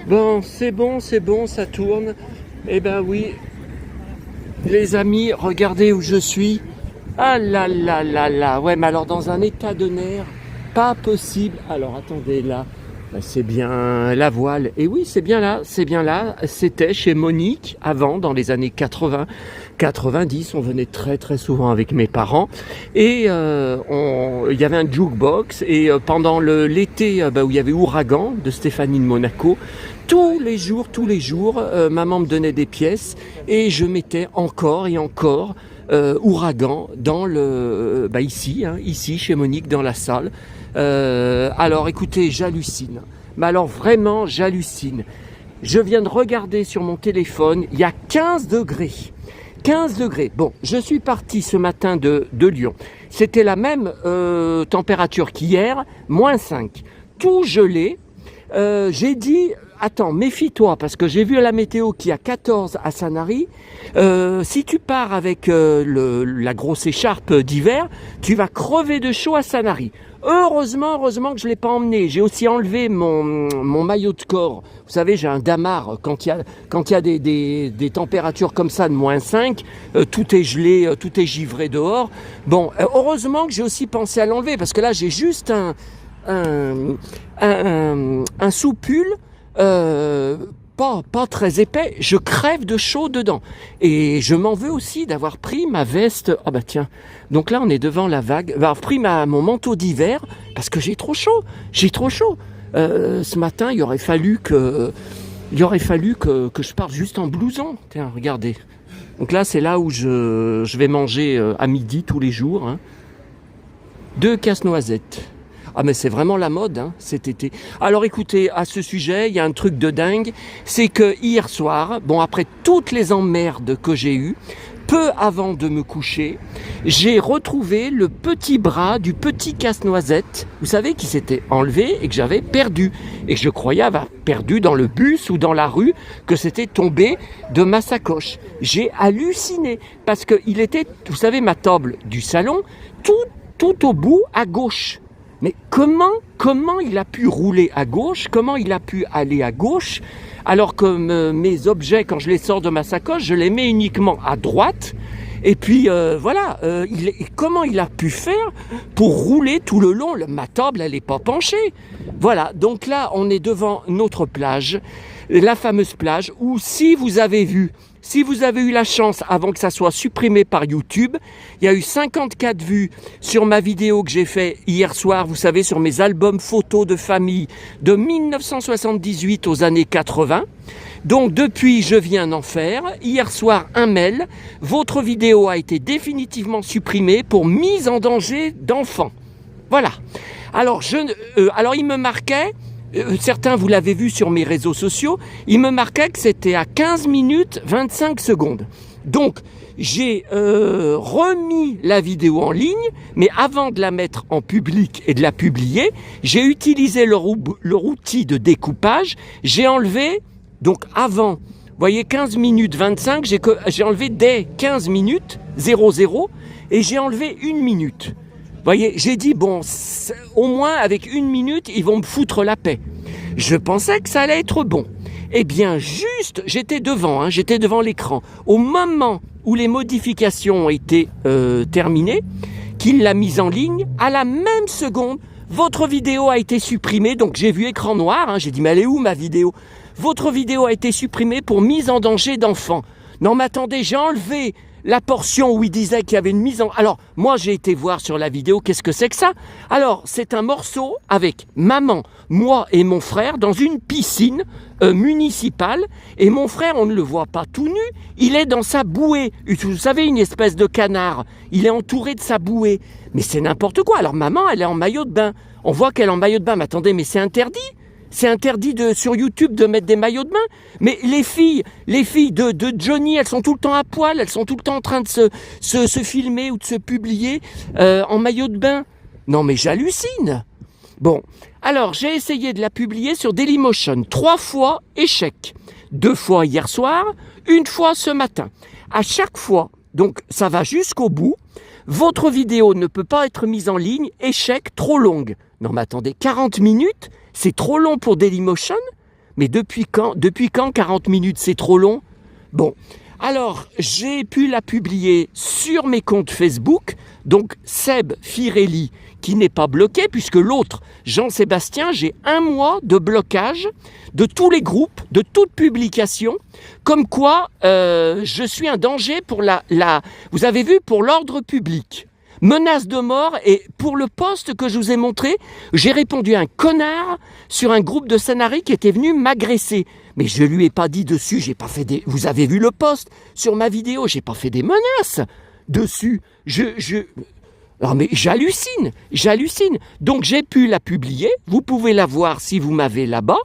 Bon, c'est bon, ça tourne. Eh ben oui, les amis, regardez où je suis. Ah là là là là, ouais, mais alors dans un état de nerfs, pas possible. Alors attendez, là, c'est bien la voile. Et oui, c'est bien là, c'est bien là. C'était chez Monique, avant, dans les années 80, 90. On venait très très souvent avec mes parents. Et il y avait un jukebox. Et pendant l'été où il y avait Ouragan de Stéphanie de Monaco, tous les jours, maman me donnait des pièces et je mettais encore et encore Ouragan dans ici chez Monique dans la salle. Alors écoutez, j'hallucine. Mais alors vraiment, j'hallucine. Je viens de regarder sur mon téléphone, il y a 15 degrés. 15 degrés. Bon, je suis parti ce matin de Lyon. C'était la même température qu'hier, -5. Tout gelé. J'ai dit, attends, méfie-toi, parce que j'ai vu à la météo qu'il y a 14 à Sanary. Si tu pars avec la grosse écharpe d'hiver, tu vas crever de chaud à Sanary. Heureusement que je ne l'ai pas emmené. J'ai aussi enlevé mon maillot de corps. Vous savez, j'ai un damar. Quand il y a des températures comme ça de -5, tout est gelé, tout est givré dehors. Bon, heureusement que j'ai aussi pensé à l'enlever, parce que là, j'ai juste un soupule pas très épais, je crève de chaud dedans. Et je m'en veux aussi d'avoir pris ma veste. Ah bah tiens, donc là on est devant la vague, avoir pris mon manteau d'hiver parce que j'ai trop chaud. Ce matin il aurait fallu que je parte juste en blouson. Tiens, regardez. Donc là c'est là où je vais manger à midi tous les jours. 2 casse-noisettes. Ah mais c'est vraiment la mode cet été. Alors écoutez, à ce sujet, il y a un truc de dingue, c'est que hier soir, après toutes les emmerdes que j'ai eues, peu avant de me coucher, j'ai retrouvé le petit bras du petit casse-noisette, vous savez, qui s'était enlevé et que j'avais perdu. Et que je croyais avoir perdu dans le bus ou dans la rue, que c'était tombé de ma sacoche. J'ai halluciné, parce qu'il était, vous savez, ma table du salon, tout au bout à gauche. Mais comment il a pu rouler à gauche? Comment il a pu aller à gauche? Alors que mes objets, quand je les sors de ma sacoche, je les mets uniquement à droite. Et puis comment il a pu faire pour rouler tout le long? Ma table, elle n'est pas penchée. Voilà, donc là, on est devant notre plage, la fameuse plage, où si vous avez eu la chance, avant que ça soit supprimé par YouTube, il y a eu 54 vues sur ma vidéo que j'ai fait hier soir, vous savez, sur mes albums photos de famille de 1978 aux années 80. Donc depuis, je viens d'en faire. Hier soir, un mail. Votre vidéo a été définitivement supprimée pour mise en danger d'enfants. Voilà. Alors, il me marquait... certains, vous l'avez vu sur mes réseaux sociaux, il me marquait que c'était à 15 minutes 25 secondes. Donc, j'ai remis la vidéo en ligne, mais avant de la mettre en public et de la publier, j'ai utilisé leur outil de découpage. J'ai enlevé, donc avant, vous voyez, 15 minutes 25, j'ai enlevé dès 15 minutes 00 et j'ai enlevé 1 minute. Vous voyez, j'ai dit, au moins avec 1 minute, ils vont me foutre la paix. Je pensais que ça allait être bon. Eh bien, juste, j'étais devant l'écran. Au moment où les modifications ont été terminées, qu'il l'a mise en ligne, à la même seconde, votre vidéo a été supprimée. Donc, j'ai vu écran noir, j'ai dit, mais elle est où ma vidéo? Votre vidéo a été supprimée pour mise en danger d'enfants. Non, mais attendez, j'ai enlevé la portion où il disait qu'il y avait une mise en... Alors, moi, j'ai été voir sur la vidéo, qu'est-ce que c'est que ça? Alors, c'est un morceau avec maman, moi et mon frère dans une piscine municipale. Et mon frère, on ne le voit pas tout nu, il est dans sa bouée. Vous savez, une espèce de canard. Il est entouré de sa bouée. Mais c'est n'importe quoi. Alors, maman, elle est en maillot de bain. On voit qu'elle est en maillot de bain. Mais attendez, mais c'est interdit. C'est interdit sur YouTube de mettre des maillots de bain. Mais les filles de Johnny, elles sont tout le temps à poil, elles sont tout le temps en train de se filmer ou de se publier en maillot de bain. Non mais j'hallucine. Bon, alors j'ai essayé de la publier sur Dailymotion. 3 fois, échec. 2 fois hier soir, 1 fois ce matin. À chaque fois, donc ça va jusqu'au bout, votre vidéo ne peut pas être mise en ligne, échec, trop longue. Non mais attendez, 40 minutes, c'est trop long pour Dailymotion? Mais depuis quand 40 minutes, c'est trop long? Bon, alors j'ai pu la publier sur mes comptes Facebook, donc Seb Firelli, qui n'est pas bloqué, puisque l'autre, Jean-Sébastien, j'ai 1 mois de blocage de tous les groupes, de toute publication, comme quoi je suis un danger pour vous avez vu, pour l'ordre public. Menace de mort, et pour le post que je vous ai montré, j'ai répondu à un connard sur un groupe de Sanary qui était venu m'agresser. Mais je lui ai pas dit dessus, j'ai pas fait vous avez vu le post sur ma vidéo, j'ai pas fait des menaces dessus. Non mais j'hallucine. Donc j'ai pu la publier, vous pouvez la voir si vous m'avez là-bas.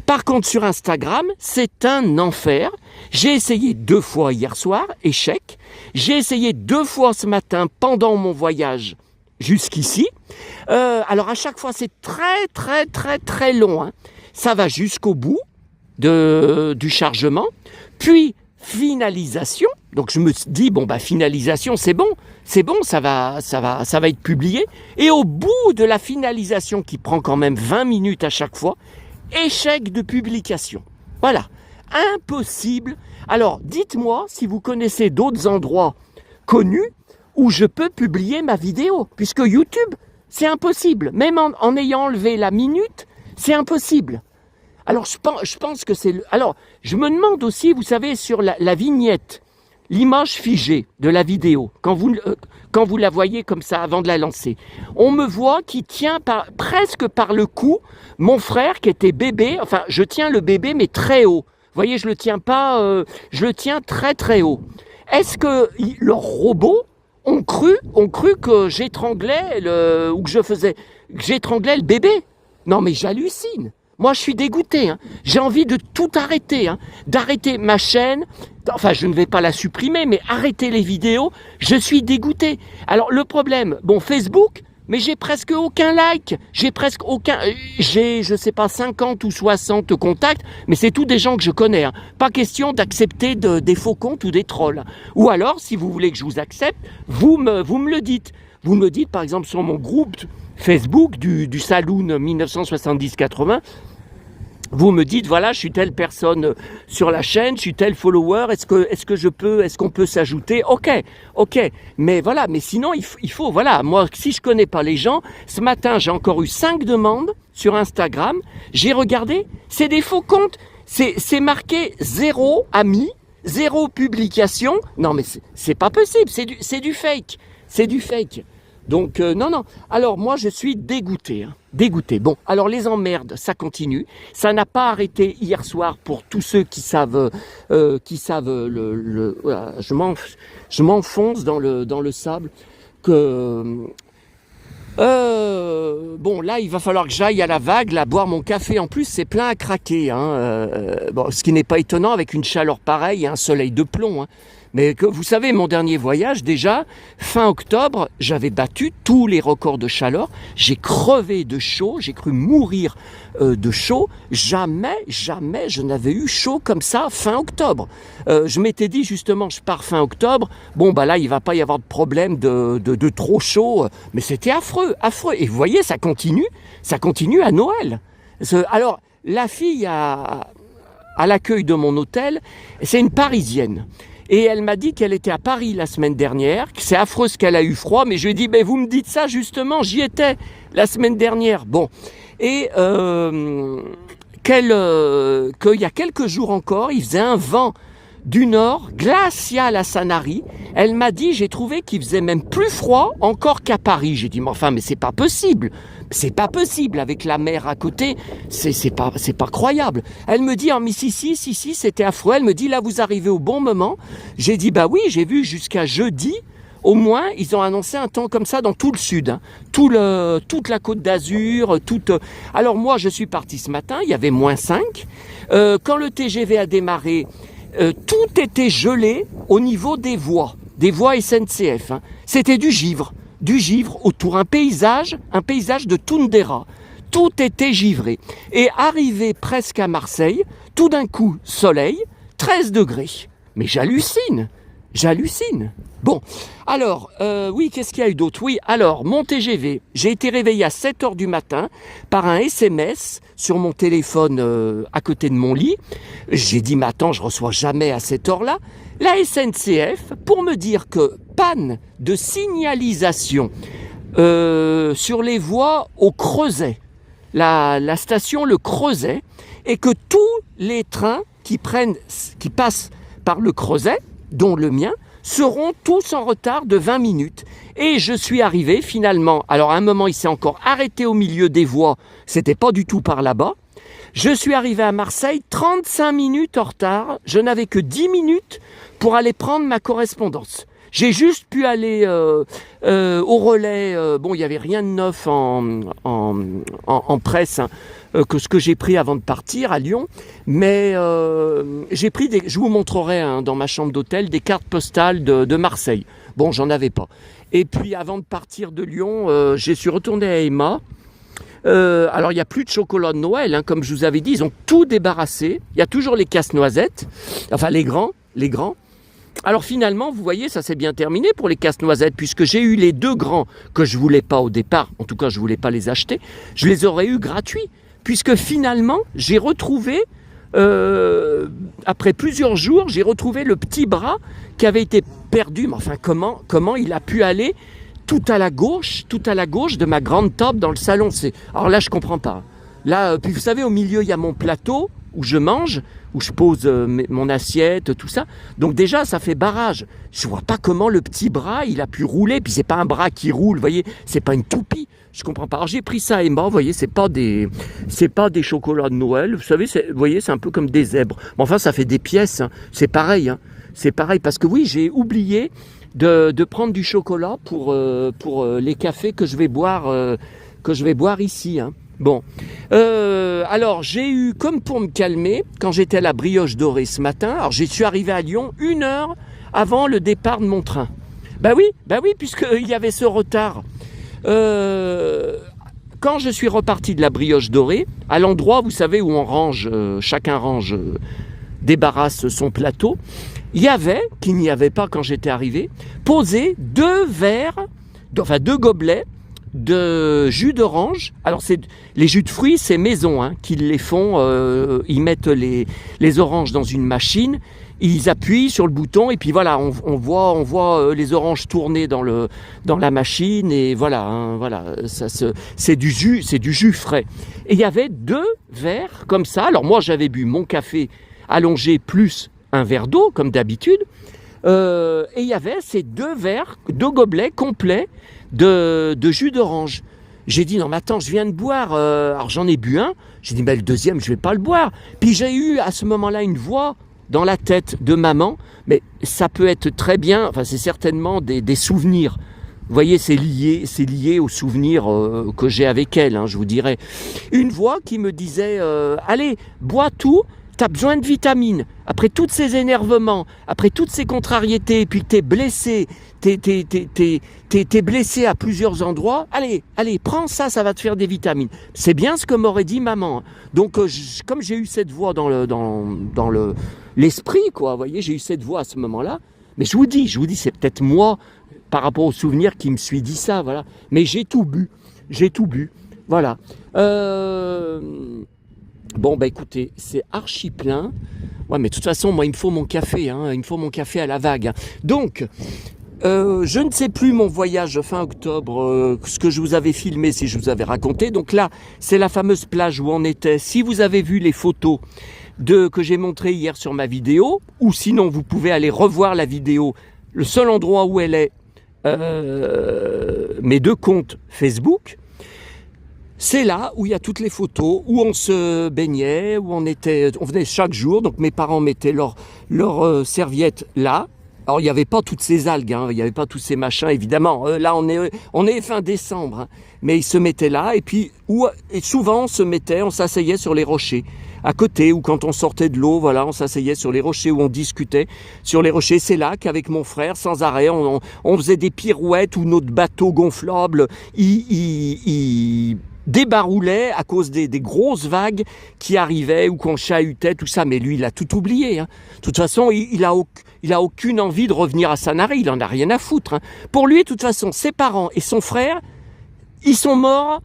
Par contre sur Instagram, c'est un enfer. J'ai essayé 2 fois hier soir, échec. J'ai essayé 2 fois ce matin pendant mon voyage jusqu'ici. Alors à chaque fois c'est très long. Hein. Ça va jusqu'au bout du chargement. Puis finalisation. Donc je me dis finalisation, c'est bon, ça va être publié. Et au bout de la finalisation, qui prend quand même 20 minutes à chaque fois, échec de publication. Voilà, impossible. Alors dites-moi si vous connaissez d'autres endroits connus où je peux publier ma vidéo, puisque YouTube, c'est impossible. Même en ayant enlevé la minute, c'est impossible. Alors je pense que c'est... Alors je me demande aussi, vous savez, sur la vignette, l'image figée de la vidéo, quand vous la voyez comme ça avant de la lancer, on me voit qui tient presque par le cou mon frère qui était bébé, enfin je tiens le bébé mais très haut. Vous voyez, je le tiens pas, je le tiens très haut. Est-ce que leurs robots ont cru que j'étranglais ou que j'étranglais le bébé? Non mais j'hallucine. Moi, je suis dégoûté. Hein. J'ai envie de tout arrêter. Hein. D'arrêter ma chaîne. Enfin, je ne vais pas la supprimer, mais arrêter les vidéos. Je suis dégoûté. Alors, le problème, Facebook, mais j'ai presque aucun like. J'ai, je sais pas, 50 ou 60 contacts, mais c'est tous des gens que je connais. Hein. Pas question d'accepter des faux comptes ou des trolls. Ou alors, si vous voulez que je vous accepte, vous me le dites. Vous me dites, par exemple, sur mon groupe Facebook du Saloon 1970-80, vous me dites, voilà, je suis telle personne sur la chaîne, je suis tel follower, est-ce qu'on peut s'ajouter? Ok, mais voilà, mais sinon, il faut, voilà, moi, si je connais pas les gens, ce matin, j'ai encore eu 5 demandes sur Instagram, j'ai regardé, c'est des faux comptes, c'est marqué 0 amis, 0 publication, non, mais c'est pas possible, c'est du fake. Donc, non. Alors, moi, je suis dégoûté. Hein. Dégoûté. Bon, alors, les emmerdes, ça continue. Ça n'a pas arrêté hier soir pour tous ceux qui savent voilà, je m'enfonce dans le sable. Bon, là, il va falloir que j'aille à la vague, là, boire mon café. En plus, c'est plein à craquer. Hein. Ce qui n'est pas étonnant avec une chaleur pareille et un soleil de plomb. Hein. Mais vous savez, mon dernier voyage, déjà, fin octobre, j'avais battu tous les records de chaleur. J'ai crevé de chaud, j'ai cru mourir de chaud. Jamais je n'avais eu chaud comme ça fin octobre. Je m'étais dit justement, je pars fin octobre. Bon, là, il va pas y avoir de problème de trop chaud. Mais c'était affreux. Et vous voyez, ça continue à Noël. Alors, la fille à l'accueil de mon hôtel, c'est une Parisienne. Et elle m'a dit qu'elle était à Paris la semaine dernière, que c'est affreux ce qu'elle a eu froid, mais je lui ai dit, vous me dites ça justement, j'y étais la semaine dernière. Bon, et qu'il y a quelques jours encore, il faisait un vent du nord, glacial à Sanary. Elle m'a dit, j'ai trouvé qu'il faisait même plus froid encore qu'à Paris. J'ai dit, mais c'est pas possible. C'est pas possible avec la mer à côté, c'est pas croyable. Elle me dit, mais si, c'était affreux. Elle me dit, là, vous arrivez au bon moment. J'ai dit, oui, j'ai vu jusqu'à jeudi. Au moins, ils ont annoncé un temps comme ça dans tout le sud, hein. Toute la Côte d'Azur, Alors moi, je suis parti ce matin, il y avait -5. Quand le TGV a démarré, tout était gelé au niveau des voies SNCF. Hein. C'était du givre autour, un paysage de toundra. Tout était givré. Et arrivé presque à Marseille, tout d'un coup, soleil, 13 degrés. Mais j'hallucine. Bon, alors, oui, qu'est-ce qu'il y a eu d'autre? Oui, alors, mon TGV, j'ai été réveillé à 7 heures du matin par un SMS sur mon téléphone à côté de mon lit. J'ai dit, mais attends, je reçois jamais à cette heure-là. La SNCF, pour me dire que panne de signalisation sur les voies au Creuset, la station le Creuset, et que tous les trains qui passent par le Creuset, dont le mien, seront tous en retard de 20 minutes. Et je suis arrivé finalement, alors à un moment il s'est encore arrêté au milieu des voies, c'était pas du tout par là-bas. Je suis arrivé à Marseille 35 minutes en retard, je n'avais que 10 minutes pour aller prendre ma correspondance. J'ai juste pu aller au relais, bon il n'y avait rien de neuf en presse, hein, que ce que j'ai pris avant de partir à Lyon, mais j'ai pris je vous montrerai hein, dans ma chambre d'hôtel des cartes postales de Marseille. Bon, j'en avais pas. Et puis avant de partir de Lyon, je suis retourné à Emma. Alors il n'y a plus de chocolat de Noël, hein, comme je vous avais dit, ils ont tout débarrassé. Il y a toujours les casse-noisettes, enfin les grands. Alors finalement, vous voyez, ça s'est bien terminé pour les casse-noisettes, puisque j'ai eu les 2 grands que je voulais pas au départ, en tout cas je voulais pas les acheter, je les aurais eu gratuits, puisque finalement j'ai retrouvé, après plusieurs jours, j'ai retrouvé le petit bras qui avait été perdu, mais enfin comment il a pu aller tout à la gauche de ma grande table dans le salon. Alors là je comprends pas. Là, puis vous savez, au milieu il y a mon plateau où je mange, où je pose mon assiette, tout ça. Donc déjà, ça fait barrage. Je vois pas comment le petit bras, il a pu rouler. Puis c'est pas un bras qui roule, vous voyez. C'est pas une toupie. Je comprends pas. Alors j'ai pris ça à Emma, vous voyez, c'est pas des chocolats de Noël. Vous savez, vous voyez, c'est un peu comme des zèbres. Mais enfin, ça fait des pièces. Hein. C'est pareil. Hein. C'est pareil parce que oui, j'ai oublié de prendre du chocolat pour les cafés que je vais boire ici. Hein. Bon, alors j'ai eu, comme pour me calmer, quand j'étais à la Brioche Dorée ce matin, alors je suis arrivé à Lyon 1 heure avant le départ de mon train. Bah oui, puisqu'il y avait ce retard. Quand je suis reparti de la Brioche Dorée, à l'endroit, vous savez, où on range, chacun range, débarrasse son plateau, il y avait, qu'il n'y avait pas quand j'étais arrivé, posé 2 gobelets, de jus d'orange. Alors les jus de fruits, c'est maison hein, qu'ils les font. Ils mettent les oranges dans une machine, ils appuient sur le bouton et puis voilà, on voit les oranges tourner dans la machine et voilà, hein, voilà, c'est du jus frais. Et il y avait 2 verres comme ça. Alors moi j'avais bu mon café allongé plus un verre d'eau comme d'habitude. Et il y avait ces 2 gobelets complets de jus d'orange. J'ai dit non mais attends, je viens de boire, alors j'en ai bu un, j'ai dit mais le deuxième je vais pas le boire. Puis j'ai eu à ce moment-là une voix dans la tête de maman, mais ça peut être très bien, enfin c'est certainement des souvenirs. Vous voyez, c'est lié aux souvenirs que j'ai avec elle, hein, je vous dirais. Une voix qui me disait allez, bois tout. Tu as besoin de vitamines. Après tous ces énervements, après toutes ces contrariétés, puis que tu es blessé, t'es blessé à plusieurs endroits, allez, prends ça, ça va te faire des vitamines. C'est bien ce que m'aurait dit maman. Donc, comme j'ai eu cette voix dans l'esprit, quoi, vous voyez, j'ai eu cette voix à ce moment-là, mais je vous dis, c'est peut-être moi, par rapport aux souvenirs, qui me suis dit ça, voilà. Mais j'ai tout bu, voilà. Bon, bah écoutez, c'est archi plein. Ouais, mais de toute façon, moi, il me faut mon café, hein. Il me faut mon café à la vague. Hein. Donc, je ne sais plus mon voyage fin octobre, ce que je vous avais filmé, si je vous avais raconté. Donc là, c'est la fameuse plage où on était. Si vous avez vu les photos que j'ai montrées hier sur ma vidéo, ou sinon, vous pouvez aller revoir la vidéo. Le seul endroit où elle est, mes 2 comptes Facebook. C'est là où il y a toutes les photos, où on se baignait, où on venait chaque jour, donc mes parents mettaient leur serviette là. Alors il n'y avait pas toutes ces algues, hein, il n'y avait pas tous ces machins évidemment. Là on est fin décembre, hein, mais ils se mettaient là et puis et souvent on s'asseyait sur les rochers à côté ou quand on sortait de l'eau, voilà, on s'asseyait sur les rochers où on discutait sur les rochers. C'est là qu'avec mon frère, sans arrêt, on faisait des pirouettes où notre bateau gonflable, il débaroulait à cause des grosses vagues qui arrivaient ou qu'on chahutait, tout ça. Mais lui, il a tout oublié. Hein. De toute façon, il a aucune envie de revenir à Sanary. Il en a rien à foutre. Hein. Pour lui, de toute façon, ses parents et son frère, ils sont morts.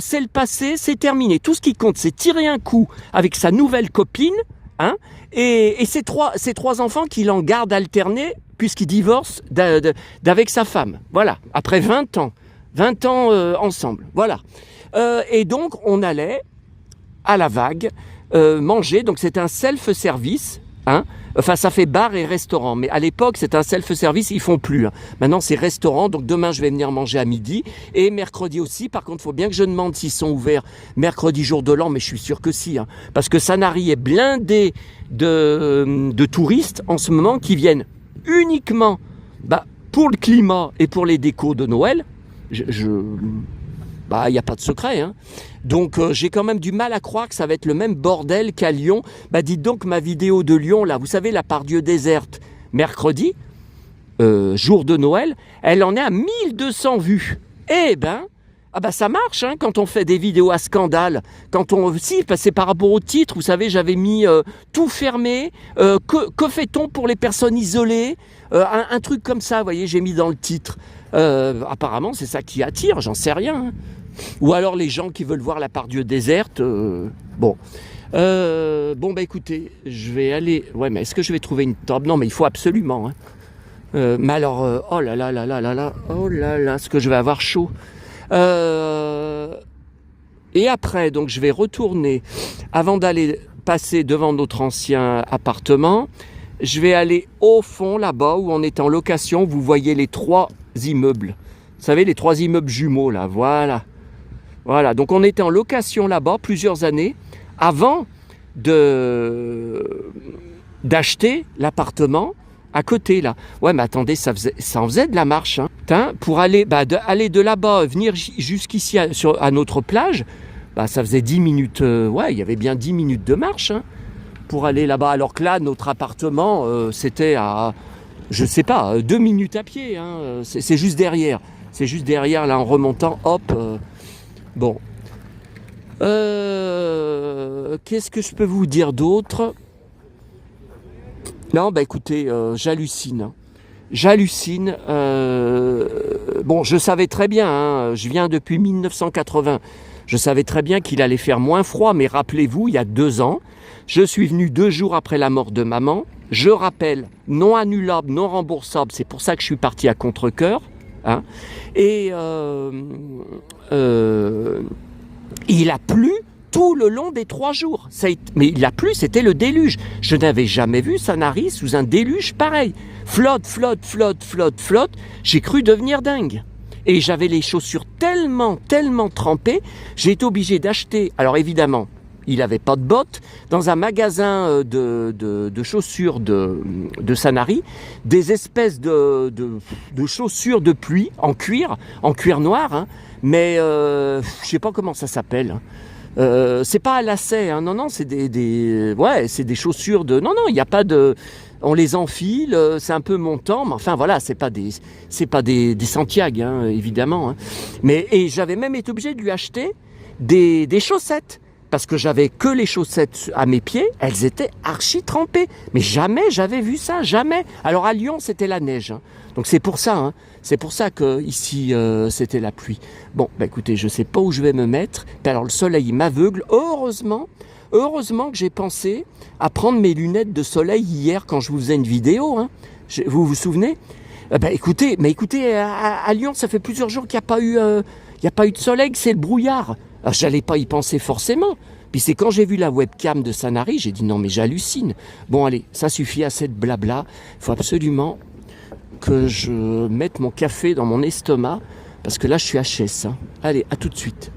C'est le passé, c'est terminé. Tout ce qui compte, c'est tirer un coup avec sa nouvelle copine, hein, et ses trois enfants qu'il en garde alternés puisqu'il divorce d'avec sa femme. Voilà, après 20 ans ensemble. Voilà. Et donc, on allait à la Vague manger. Donc, c'est un self-service. Hein. Enfin, ça fait bar et restaurant. Mais à l'époque, c'est un self-service. Ils font plus. Hein. Maintenant, c'est restaurant. Donc, demain, je vais venir manger à midi. Et mercredi aussi. Par contre, il faut bien que je demande s'ils sont ouverts mercredi, jour de l'an. Mais je suis sûr que si. Hein. Parce que Sanary est blindé de touristes en ce moment qui viennent uniquement pour le climat et pour les décos de Noël. Il n'y a pas de secret. Hein. Donc, j'ai quand même du mal à croire que ça va être le même bordel qu'à Lyon. Dites donc, ma vidéo de Lyon, là, vous savez, la Part-Dieu déserte, mercredi, jour de Noël, elle en est à 1200 vues. Eh ben, ça marche hein, quand on fait des vidéos à scandale. C'est par rapport au titre, vous savez, j'avais mis tout fermé. Que fait-on pour les personnes isolées un truc comme ça, vous voyez, j'ai mis dans le titre. Apparemment, c'est ça qui attire, j'en sais rien. Hein. Ou alors les gens qui veulent voir la Part-Dieu déserte. Écoutez, je vais aller... Ouais, mais est-ce que je vais trouver une table? Non, mais il faut absolument. Hein. Mais alors, oh là là là là là là, oh là là, est-ce que je vais avoir chaud? Et après, donc, je vais retourner, avant d'aller passer devant notre ancien appartement, je vais aller au fond, là-bas, où on est en location. Vous voyez les 3 immeubles. Vous savez, les 3 immeubles jumeaux, là, voilà. Voilà, donc on était en location là-bas plusieurs années avant d'acheter l'appartement à côté, là. Ouais, mais attendez, ça en faisait de la marche. Hein. Pour aller, aller de là-bas, venir jusqu'ici à notre plage, ça faisait 10 minutes. Il y avait bien 10 minutes de marche hein, pour aller là-bas. Alors que là, notre appartement, c'était à, je sais pas, 2 minutes à pied. Hein. C'est juste derrière. C'est juste derrière, là, en remontant, hop. Bon. Qu'est-ce que je peux vous dire d'autre? Non, écoutez, j'hallucine. J'hallucine. Je savais très bien, hein, je viens depuis 1980. Je savais très bien qu'il allait faire moins froid, mais rappelez-vous, il y a 2 ans, je suis venu 2 jours après la mort de maman. Je rappelle, non annulable, non remboursable, c'est pour ça que je suis parti à contre-cœur. Hein. Et il a plu tout le long des 3 jours. Mais il a plu, c'était le déluge. Je n'avais jamais vu Sanary sous un déluge pareil. Flotte. J'ai cru devenir dingue. Et j'avais les chaussures tellement trempées, j'ai été obligé d'acheter. Alors évidemment, il n'avait pas de bottes. Dans un magasin de chaussures de Sanary, des espèces de chaussures de pluie en cuir noir. Hein, mais je ne sais pas comment ça s'appelle. C'est pas à lacets. Hein, non, c'est c'est des chaussures de... Non, il n'y a pas de... On les enfile, c'est un peu montant, mais enfin voilà, c'est pas des Santiago, hein, évidemment. Hein. Et j'avais même été obligé de lui acheter des chaussettes. Parce que j'avais que les chaussettes à mes pieds, elles étaient archi trempées. Mais jamais j'avais vu ça, jamais. Alors à Lyon, c'était la neige. Hein. Donc c'est pour ça, que ici c'était la pluie. Bon, écoutez, je sais pas où je vais me mettre. Puis alors le soleil m'aveugle. Heureusement que j'ai pensé à prendre mes lunettes de soleil hier quand je vous faisais une vidéo. Hein. Vous vous souvenez? Écoutez, à Lyon, ça fait plusieurs jours qu'il n'y a pas eu de soleil, c'est le brouillard. Alors, j'allais pas y penser forcément. Puis c'est quand j'ai vu la webcam de Sanary, j'ai dit non mais j'hallucine. Bon allez, ça suffit à cette blabla. Il faut absolument que je mette mon café dans mon estomac parce que là je suis HS. Hein. Allez, à tout de suite.